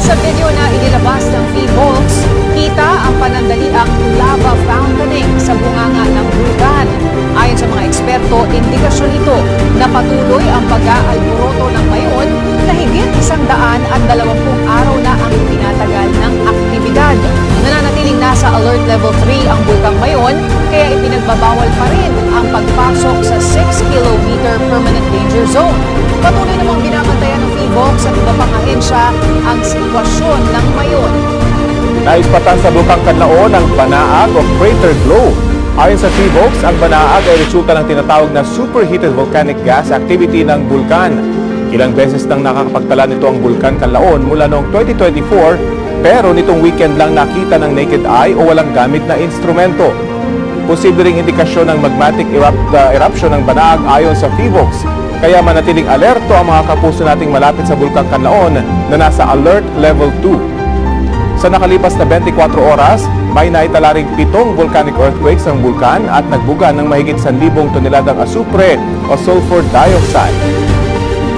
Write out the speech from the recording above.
Sa video na inilabas ng PHIVOLCS, kita ang panandaliang lava fountaining sa bunganga ng bulkan. Ayon sa mga eksperto, indikasyon ito na patuloy ang pag-aalboroto ng mayon na higit 120 araw na ang tinatagal ng aktibidad. Nananatiling nasa alert level 3 ang bulkang mayon, kaya ipinagbabawal pa rin ang pagpasok sa 6-kilometer permanent danger zone. Patuloy namang binabantayan ng PHIVOLCS at iba pang ahensya ang sitwasyon ng mayon. Naispatan sa Bulkang Kanlaon ang banaag o crater glow. Ayon sa PHIVOLCS, ang banaag ay resulta ng tinatawag na superheated volcanic gas activity ng bulkan. Ilang beses nang nakakapagtala nito ang Bulkan Kanlaon mula noong 2024, pero nitong weekend lang nakita ng naked eye o walang gamit na instrumento. Posible ring indikasyon ng magmatic eruption ng banaag ayon sa PHIVOLCS. Kaya manatiling alerto ang mga kapuso nating malapit sa Bulkang Kanlaon na nasa alert level 2. Sa nakalipas na 24 oras, may naitala ring 7 volcanic earthquakes ng bulkan at nagbuga ng mahigit 1,000 toneladang asupre o sulfur dioxide.